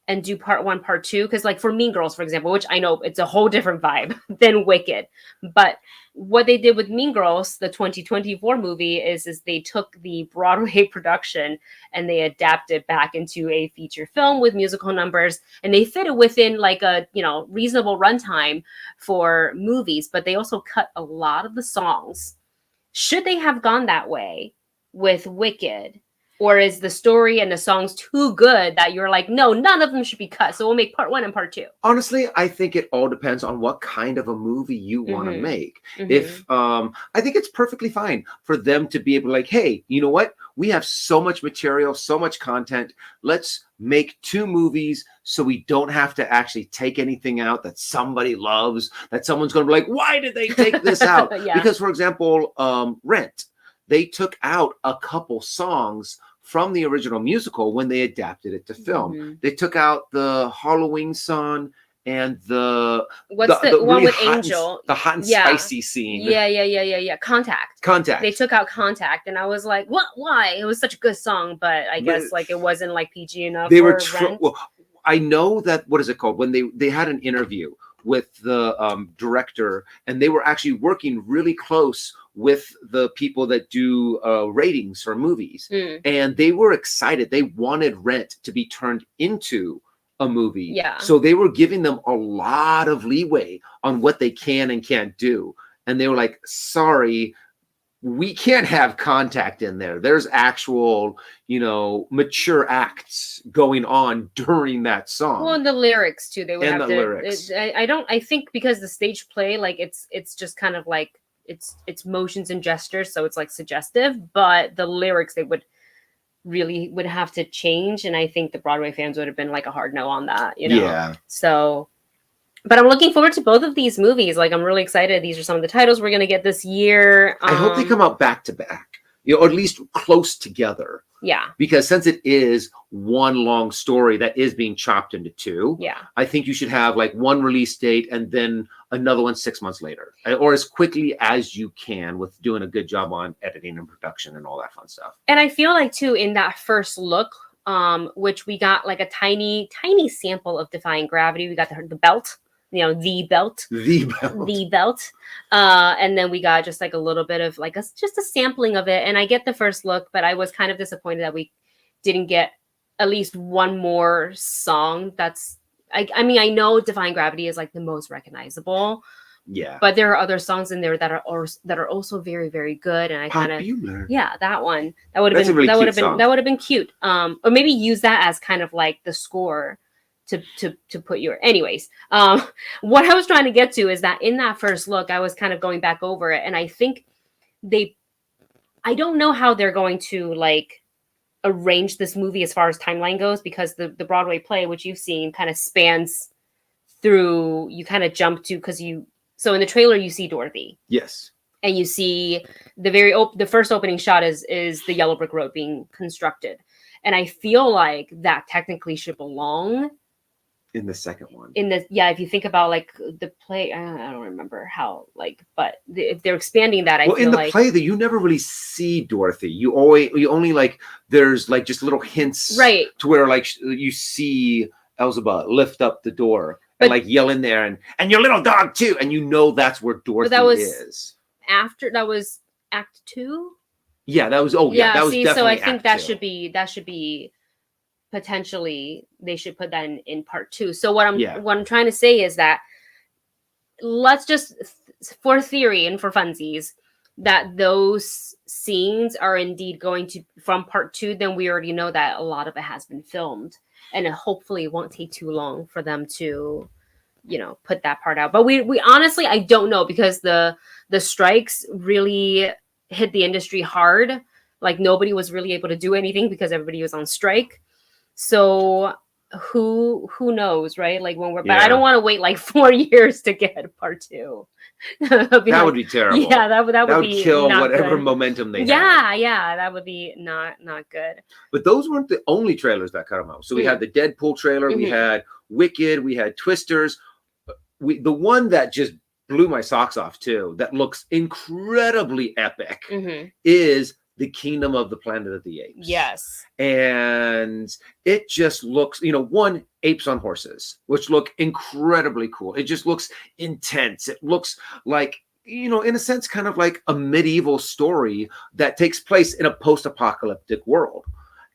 and do part 1, part 2? Because like for Mean Girls, for example, which I know it's a whole different vibe than Wicked, but what they did with Mean Girls, the 2024 movie, is they took the Broadway production and they adapted back into a feature film with musical numbers, and they fit it within like a, you know, reasonable runtime for movies, but they also cut a lot of the songs. Should they have gone that way with Wicked? Or is the story and the songs too good that you're like, no, none of them should be cut, so we'll make part 1 and part 2? Honestly, I think it all depends on what kind of a movie you want to make. If I think it's perfectly fine for them to be able to like, hey, you know what? We have so much material, so much content. Let's make 2 movies so we don't have to actually take anything out that somebody loves, that someone's going to be like, why did they take this out? Because, for example, Rent, they took out a couple songs from the original musical when they adapted it to film. They took out the Halloween song and the what's the one really with hot Angel? the hot and Yeah. spicy scene. Yeah. Contact. Contact. They took out Contact, and I was like, what? Why? It was such a good song, but I guess like it wasn't like PG enough. They were Rent. well, I know that, what is it called, when they had an interview with the director, and they were actually working really close with the people that do ratings for movies, and they were excited. They wanted Rent to be turned into a movie. Yeah. So they were giving them a lot of leeway on what they can and can't do. And they were like, sorry, we can't have Contact in there. There's actual, mature acts going on during that song. Well, and the lyrics too. They would and have the to. Lyrics. I think because the stage play, like it's just kind of like it's motions and gestures, so it's like suggestive. But the lyrics they would have to change, and I think the Broadway fans would have been like a hard no on that. Yeah. So. But I'm looking forward to both of these movies. Like, I'm really excited. These are some of the titles we're going to get this year. I hope they come out back to back, or at least close together. Yeah. Because since it is one long story that is being chopped into two, I think you should have like one release date and then another one 6 months later, or as quickly as you can, with doing a good job on editing and production and all that fun stuff. And I feel like too, in that first look, which we got like a tiny sample of Defying Gravity. We got the belt. The belt, and then we got just like a little bit of like just a sampling of it. And I get the first look, but I was kind of disappointed that we didn't get at least one more song. I mean, I know Defying Gravity is like the most recognizable. Yeah. But there are other songs in there that are also very, very good. And I kind of that one. That would have been that would have been cute. Or maybe use that as kind of like the score. To put your anyways, what I was trying to get to is that in that first look, I was kind of going back over it, and I think I don't know how they're going to like arrange this movie as far as timeline goes, because the Broadway play, which you've seen, kind of spans through. You kind of jump to so in the trailer you see Dorothy, yes, and you see the first opening shot is the Yellow Brick Road being constructed, and I feel like that technically should belong in the second one. If you think about like the play, I don't remember how, like, but if they're expanding that, I feel in the like play that you never really see Dorothy. You only like there's like just little hints, right, to where like you see Elzebub lift up the door and like yell in there and your little dog too, and that's where Dorothy is. That was Act 2. Yeah, that was. Oh yeah, that was definitely. So I think that should be. Potentially they should put that in part 2. So what I'm trying to say is that let's just for theory and for funsies that those scenes are indeed going to from part 2, then we already know that a lot of it has been filmed, and hopefully it won't take too long for them to put that part out. But we honestly, I don't know, because the strikes really hit the industry hard. Like nobody was really able to do anything because everybody was on strike. So who knows, right? Like when but I don't want to wait like 4 years to get part 2. That would be terrible. Yeah, that would be kill not whatever good. Momentum they have. Yeah, that would be not good. But those weren't the only trailers that cut them out. So we had the Deadpool trailer, we had Wicked, we had Twisters. The one that just blew my socks off too, that looks incredibly epic, is The Kingdom of the Planet of the Apes. Yes. And it just looks, one, apes on horses, which look incredibly cool. It just looks intense. It looks like, in a sense, kind of like a medieval story that takes place in a post-apocalyptic world.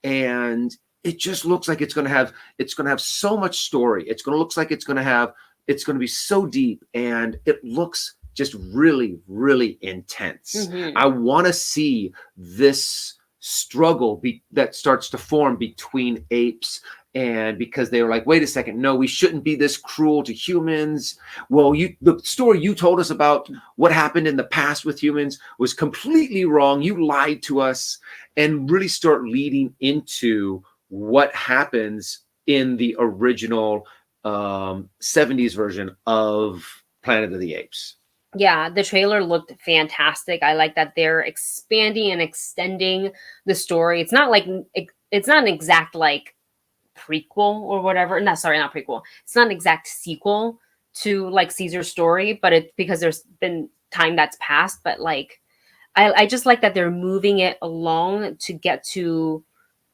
And it just looks like it's going to have so much story. It's going to look like it's going to be so deep, and it looks just really, really intense. I want to see this struggle that starts to form between apes, and because they were like, wait a second, no, we shouldn't be this cruel to humans. Well, the story you told us about what happened in the past with humans was completely wrong. You lied to us, and really start leading into what happens in the original 70s version of Planet of the Apes. Yeah, the trailer looked fantastic. I like that they're expanding and extending the story. It's not an exact like prequel or whatever. No, sorry, not prequel. It's not an exact sequel to like Caesar's story, but it's because there's been time that's passed. But like, I just like that they're moving it along to get to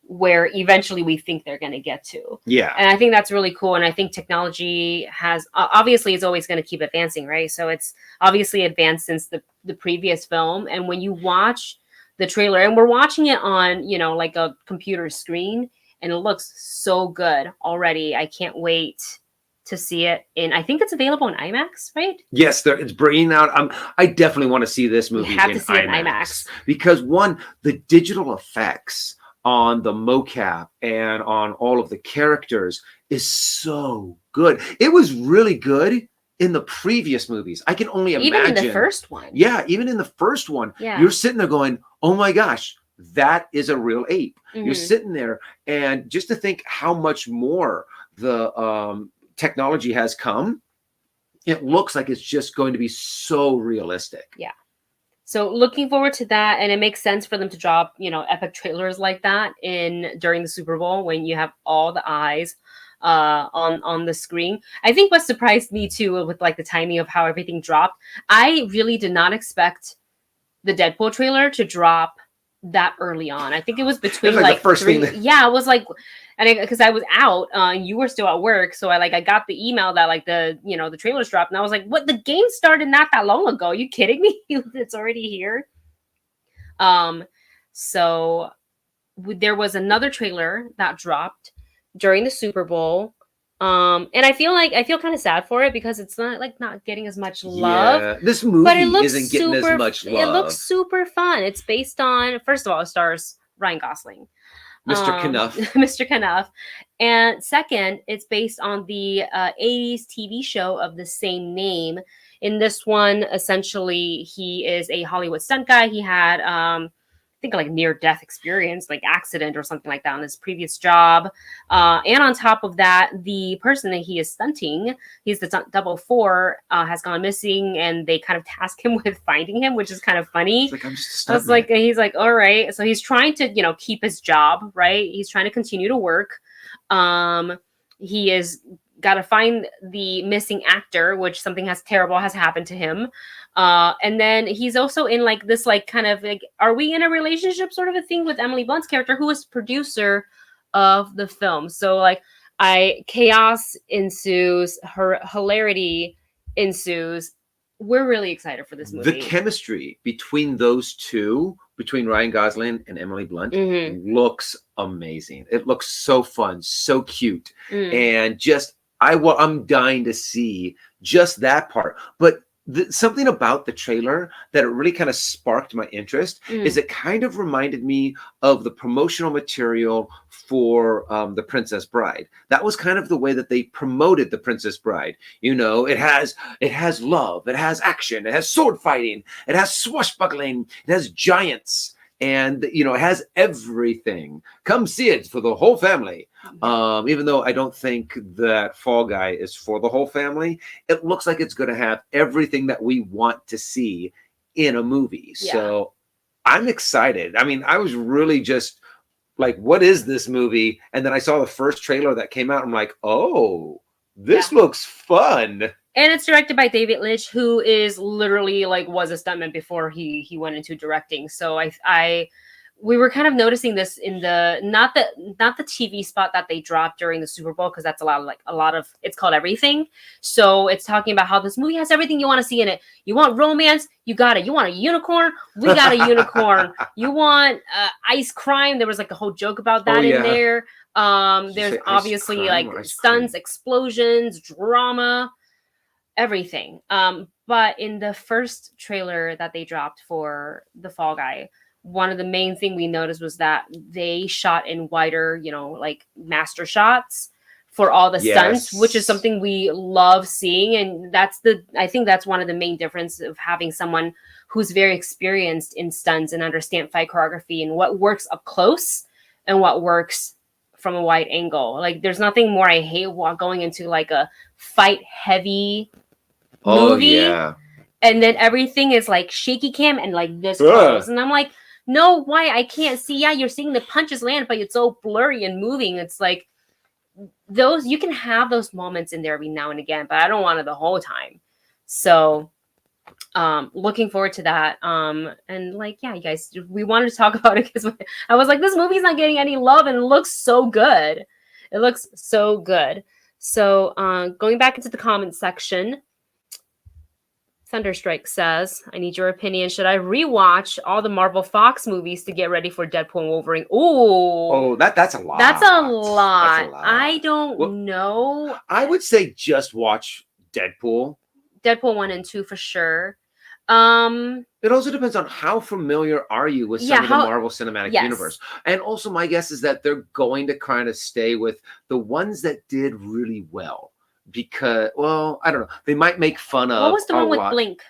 where eventually we think they're going to get to. Yeah. And I think that's really cool. And I think technology has, obviously it's always going to keep advancing, right? So it's obviously advanced since the previous film. And when you watch the trailer, and we're watching it on, you know, like a computer screen, and it looks so good already. I can't wait to see it I think it's available in IMAX, right? Yes, it's bringing out. I definitely want to see this movie. You have to see it in IMAX because one, the digital effects on the mocap and on all of the characters is so good. It was really good in the previous movies. I can only imagine. Even in the first one. Yeah, even in the first one, you're sitting there going, "Oh my gosh, that is a real ape." Mm-hmm. You're sitting there, and just to think how much more the technology has come, it looks like it's just going to be so realistic. Yeah. So looking forward to that, and it makes sense for them to drop, you know, epic trailers like that during the Super Bowl when you have all the eyes on the screen. I think what surprised me too with like the timing of how everything dropped, I really did not expect the Deadpool trailer to drop that early on. I think it was between like the first thing. Yeah, it was like, and because I was out, you were still at work, so I got the email that like the trailers dropped, and I was like, what? The game started not that long ago. Are you kidding me? It's already here. So there was another trailer that dropped during the Super Bowl. And I feel kind of sad for it because it's not getting as much love. Yeah, this movie isn't getting as much love. It looks super fun. It's based on, first of all, it stars Ryan Gosling, Mr. Knuff. Mr. Knuff, and second, it's based on the 80s TV show of the same name. In this one, essentially, he is a Hollywood stunt guy. He had I think like near-death experience, like accident or something like that on his previous job. And on top of that, the person that he is stunting, he's the 004, has gone missing, and they kind of task him with finding him, which is kind of funny. It's like, I'm just a stuntman. He's like, all right. So he's trying to, keep his job, right? He's trying to continue to work. He is got to find the missing actor, which something terrible has happened to him. And then he's also in like this like kind of like, are we in a relationship sort of a thing with Emily Blunt's character, who was producer of the film. So like chaos ensues, her hilarity ensues. We're really excited for this movie. The chemistry between those two, between Ryan Gosling and Emily Blunt, looks amazing. It looks so fun, so cute, and just I'm dying to see just that part. But something about the trailer that it really kind of sparked my interest is it kind of reminded me of the promotional material for The Princess Bride. That was kind of the way that they promoted The Princess Bride. It has love, it has action, it has sword fighting, it has swashbuckling, it has giants, and it has everything. Come see it for the whole family. Even though I don't think that Fall Guy is for the whole family, it looks like it's going to have everything that we want to see in a movie. Yeah. So I'm excited. I mean, I was really just like, what is this movie? And then I saw the first trailer that came out. I'm like, oh, this looks fun. And it's directed by David Leitch, who is literally like was a stuntman before he went into directing. So we were kind of noticing this in not the TV spot that they dropped during the Super Bowl, because that's a lot of it's called Everything. So it's talking about how this movie has everything you want to see in it. You want romance, you got it. You want a unicorn, we got a unicorn. You want ice crime. There was like a whole joke about that in there. There's obviously like stunts, explosions, drama, everything. But in the first trailer that they dropped for the Fall Guy, one of the main thing we noticed was that they shot in wider, like master shots for all the stunts, which is something we love seeing. And I think that's one of the main differences of having someone who's very experienced in stunts and understand fight choreography and what works up close and what works from a wide angle. Like there's nothing more I hate going into like a fight heavy movie. Yeah. And then everything is like shaky cam and like this close. And I'm like, no, why? I can't see. Yeah, you're seeing the punches land, but it's so blurry and moving. It's like, those, you can have those moments in there every now and again, but I don't want it the whole time. So looking forward to that. And like, yeah, you guys, we wanted to talk about it because I was like, this movie's not getting any love and it looks so good. It looks so good. So going back into the comment section, Thunderstrike says, I need your opinion. Should I rewatch all the Marvel Fox movies to get ready for Deadpool and Wolverine? Ooh. Oh, that's a lot. That's a lot. I don't know. I would say just watch Deadpool. Deadpool 1 and 2 for sure. It also depends on how familiar are you with some of the Marvel Cinematic Universe. And also my guess is that they're going to kind of stay with the ones that did really well. Because, well, I don't know. They might make fun of. What was the one with Blink?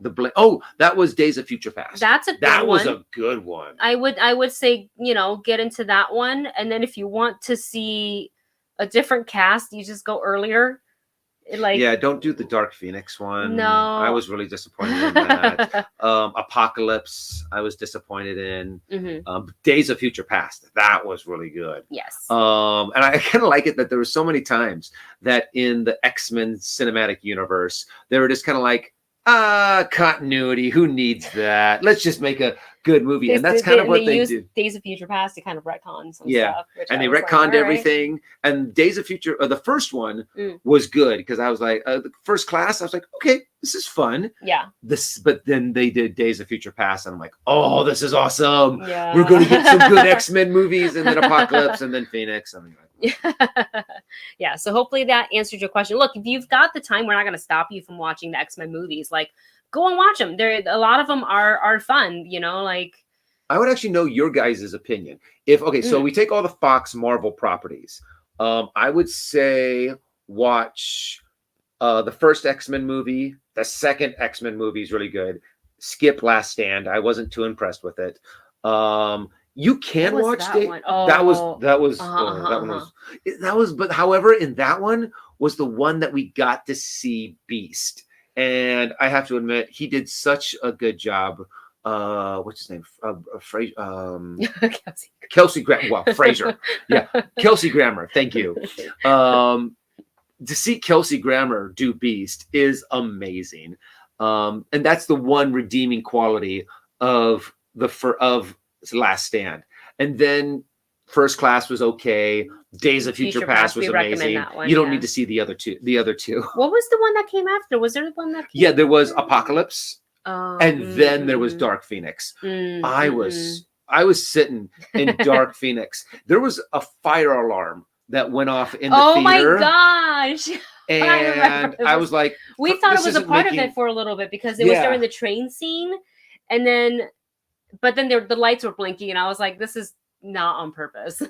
The Blink. Oh, that was Days of Future Past. That's a good one. That was a good one. I would say, you know, get into that one, and then if you want to see a different cast, you just go earlier. Like, yeah, don't do the Dark Phoenix one. No, I was really disappointed in that. Apocalypse, I was disappointed in. Days of Future Past, that was really good. Yes. And I kind of like it that there were so many times that in the X-Men cinematic universe, they were just kind of like, continuity. Who needs that? Let's just make a good movie. And that's kind of what they do. Days of Future Past to kind of retcon some stuff. And they retconned like, everything. Right. And Days of Future, the first one was good because I was like, the First Class, I was like, okay, this is fun. Yeah. But then they did Days of Future Past, and I'm like, oh, this is awesome. Yeah. We're going to get some good X-Men movies, and then Apocalypse, and then Phoenix. I mean, yeah, so hopefully that answered your question. Look, if you've got the time, we're not going to stop you from watching the X-Men movies. Like, go and watch them. There, a lot of them are fun, you know, like. I would actually know your guys' opinion. So we take all the Fox Marvel properties. I would say watch the first X-Men movie. The second X-Men movie is really good. Skip Last Stand. I wasn't too impressed with it. You can watch that one. Oh, that was. But however, in that one was the one that we got to see Beast, and I have to admit he did such a good job. What's his name? Kelsey Grammer. Well, Fraser. Yeah, Kelsey Grammer. Thank you. To see Kelsey Grammer do Beast is amazing, and that's the one redeeming quality of Last Stand. And then First Class was okay. Days of Future Past was amazing. One, you don't need to see the other two. What was the one that came after? Was there one that came after? There was Apocalypse. And then there was Dark Phoenix. I was sitting in Dark Phoenix. There was a fire alarm that went off in the theater. Oh my gosh. And I was like, we thought it was a part of it for a little bit because it was during the train scene. And then but then the lights were blinking, and I was like, "This is not on purpose.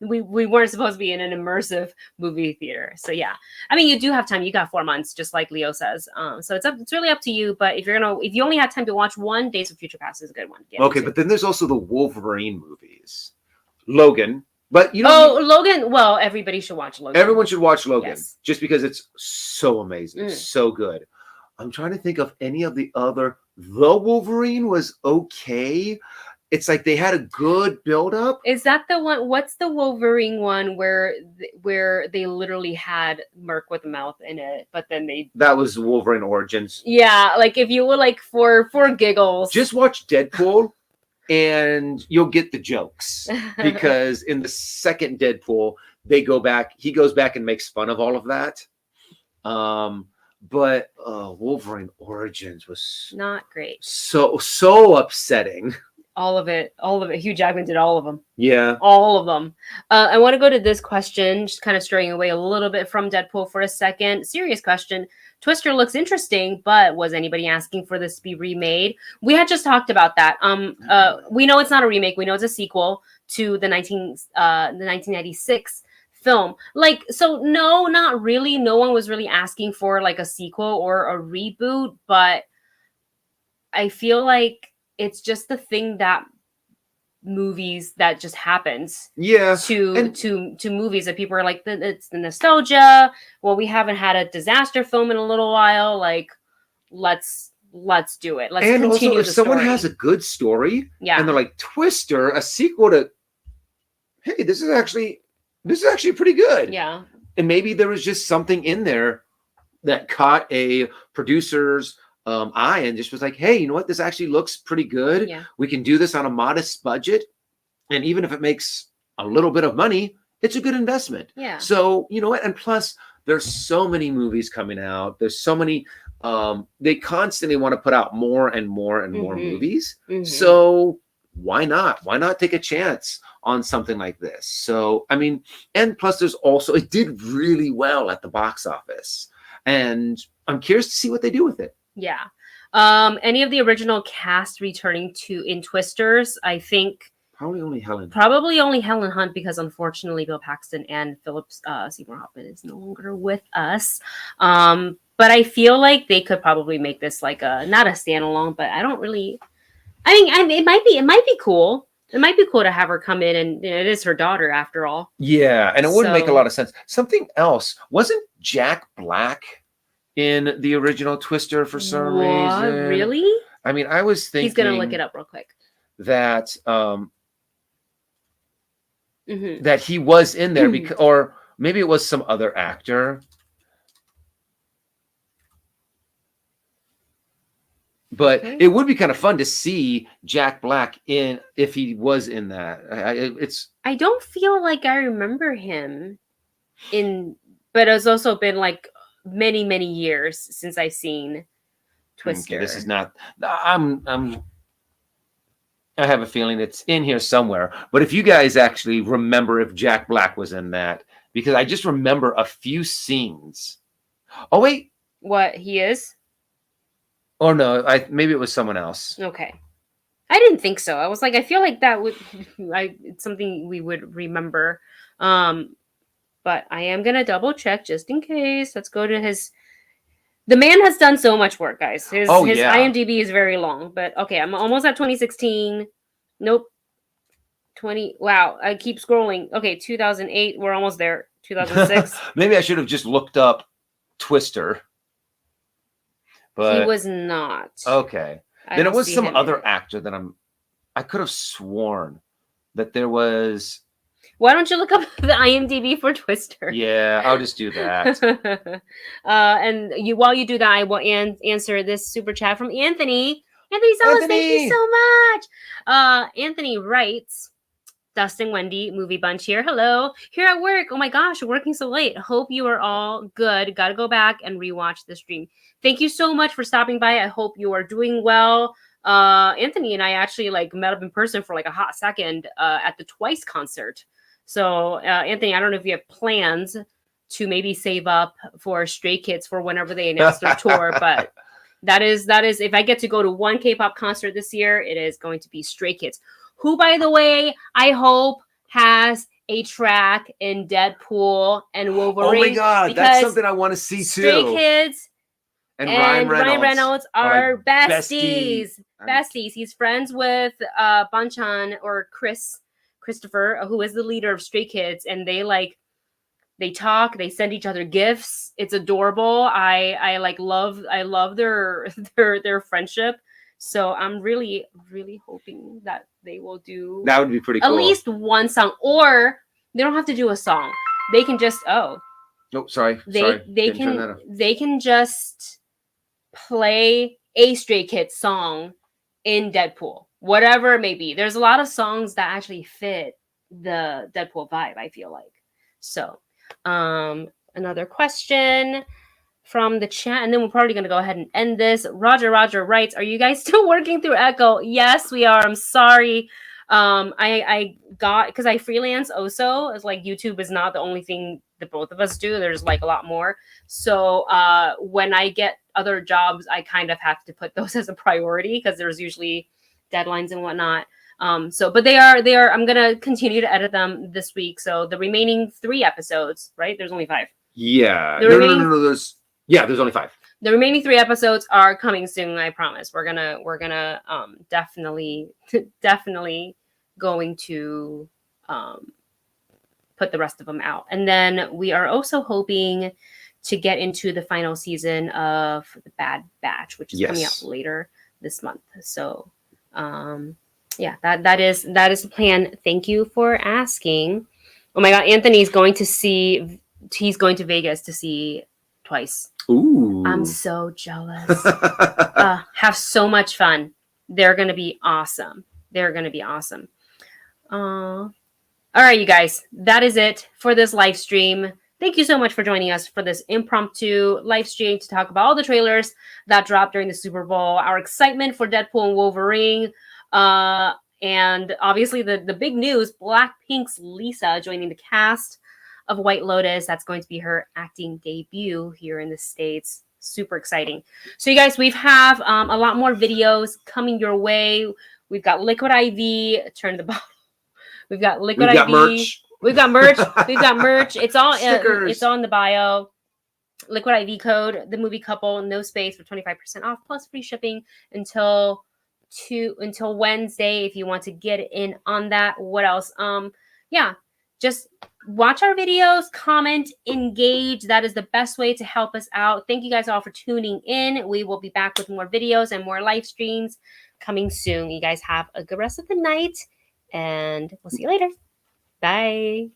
We weren't supposed to be in an immersive movie theater." So yeah, I mean, you do have time. You got 4 months, just like Leo says. So it's really up to you. But if you only have time to watch one, Days of Future Past is a good one. Okay, but then there's also the Wolverine movies, Logan. But you know, Logan. Well, everybody should watch Logan. Everyone should watch Logan, just because it's so amazing, so good. I'm trying to think of any of the other. The Wolverine was okay. It's like they had a good build-up. Is that the one? What's the Wolverine one where they literally had Merc with a mouth in it, but then that was Wolverine Origins. Yeah, like if you were like for giggles, just watch Deadpool, and you'll get the jokes because in the second Deadpool, he goes back and makes fun of all of that. But Wolverine Origins was not great. So upsetting. All of it. Hugh Jackman did all of them. Yeah. All of them. I want to go to this question, just kind of straying away a little bit from Deadpool for a second. Serious question. Twister looks interesting, but was anybody asking for this to be remade? We had just talked about that. We know it's not a remake. We know it's a sequel to the 1996 film. Like, so no, not really. No one was really asking for like a sequel or a reboot, but I feel like it's just the thing that movies that just happens. Yeah. To movies that people are like, it's the nostalgia. Well, we haven't had a disaster film in a little while. Like, let's do it. Let's continue also, if someone has a good story, and they're like, Twister, a sequel to, hey, this is actually this is actually pretty good. Yeah. And maybe there was just something in there that caught a producer's eye and just was like, hey, you know what? This actually looks pretty good. Yeah. We can do this on a modest budget. And even if it makes a little bit of money, it's a good investment. Yeah. So, you know what? And plus, there's so many movies coming out. There's so many, they constantly want to put out more and more and more movies. So why not? Why not take a chance on something like this? So, I mean, and plus there's also, it did really well at the box office. And I'm curious to see what they do with it. Yeah. Any of the original cast returning in Twisters, I think. Probably only Helen Hunt, because unfortunately Bill Paxton and Philip Seymour Hoffman is no longer with us. But I feel like they could probably make this like not a standalone, but I don't really. I mean, it might be cool. It might be cool to have her come in, and it is her daughter after all. Yeah, and it would make a lot of sense. Something else, wasn't Jack Black in the original Twister for some reason? Really? I mean, I was thinking he's gonna look it up real quick. That that he was in there because, or maybe it was some other actor. But it would be kind of fun to see Jack Black in, if he was in that. I don't feel like I remember him in, but it's also been like many years since I've seen Twister. Okay, this is not. I have a feeling it's in here somewhere. But if you guys actually remember if Jack Black was in that, because I just remember a few scenes. Oh wait, what he is? Oh no, maybe it was someone else. Okay. I didn't think so. I was like, I feel like that would it's something we would remember. But I am gonna double check just in case. Let's go to his. The man has done so much work, guys. His IMDb is very long, but okay, I'm almost at 2016. Nope. 20. Wow, I keep scrolling. Okay, 2008. We're almost there. 2006. Maybe I should have just looked up Twister. But he was not. Okay. Then it was some other actor that I could have sworn that there was. Why don't you look up the IMDb for Twister? Yeah, I'll just do that. And while you do that, I will answer this super chat from Anthony. Anthony Salas, thank you so much. Anthony writes, Dustin, Wendy, Movie Bunch here. Hello. Here at work. Oh my gosh, you're working so late. Hope you are all good. Got to go back and rewatch the stream. Thank you so much for stopping by. I hope you are doing well. Anthony and I actually met up in person for a hot second at the Twice concert. So Anthony, I don't know if you have plans to maybe save up for Stray Kids for whenever they announce their tour, but that is if I get to go to one K-pop concert this year, it is going to be Stray Kids, who, by the way, I hope has a track in Deadpool and Wolverine. Oh my God, that's something I want to see too. Stray Kids and Ryan Reynolds are besties. Besties. He's friends with Banchan or Christopher, who is the leader of Stray Kids, and they talk, they send each other gifts. It's adorable. I love their friendship. So I'm really hoping that they will do that would be pretty cool. At least one song, or they don't have to do a song. They can just they can just play a Stray Kids song in Deadpool, whatever it may be. There's a lot of songs that actually fit the Deadpool vibe, I feel like. So another question from the chat, and then we're probably going to go ahead and end this. Roger writes, are you guys still working through Echo? Yes, we are. I'm sorry. I got, because I freelance also. It's YouTube is not the only thing that both of us do. There's a lot more. So when I get other jobs, I kind of have to put those as a priority because there's usually deadlines and whatnot. But they are, I'm going to continue to edit them this week. So the remaining 3 episodes, right? There's only 5. Yeah. No. There's only 5. The remaining 3 episodes are coming soon. I promise. We're gonna definitely going to put the rest of them out. And then we are also hoping to get into the final season of The Bad Batch, which is coming out later this month. So that is the plan. Thank you for asking. Oh my God, Anthony's going to see. He's going to Vegas to see Twice. Ooh. I'm so jealous. Have so much fun. They're going to be awesome. They're going to be awesome. All right, you guys. That is it for this live stream. Thank you so much for joining us for this impromptu live stream to talk about all the trailers that dropped during the Super Bowl, our excitement for Deadpool and Wolverine, and obviously the big news, BLACKPINK's Lisa joining the cast of White Lotus. That's going to be her acting debut here in the States. Super exciting. So you guys, we have a lot more videos coming your way. We've got Liquid IV, turn the bottle. We've got Liquid IV. Merch. We've got merch. We've got merch. It's all it's on the bio. Liquid IV code, the movie couple, no space for 25% off plus free shipping until Wednesday if you want to get in on that. What else? Yeah, just watch our videos, comment, engage. That is the best way to help us out. Thank you guys all for tuning in. We will be back with more videos and more live streams coming soon. You guys have a good rest of the night, and we'll see you later. Bye.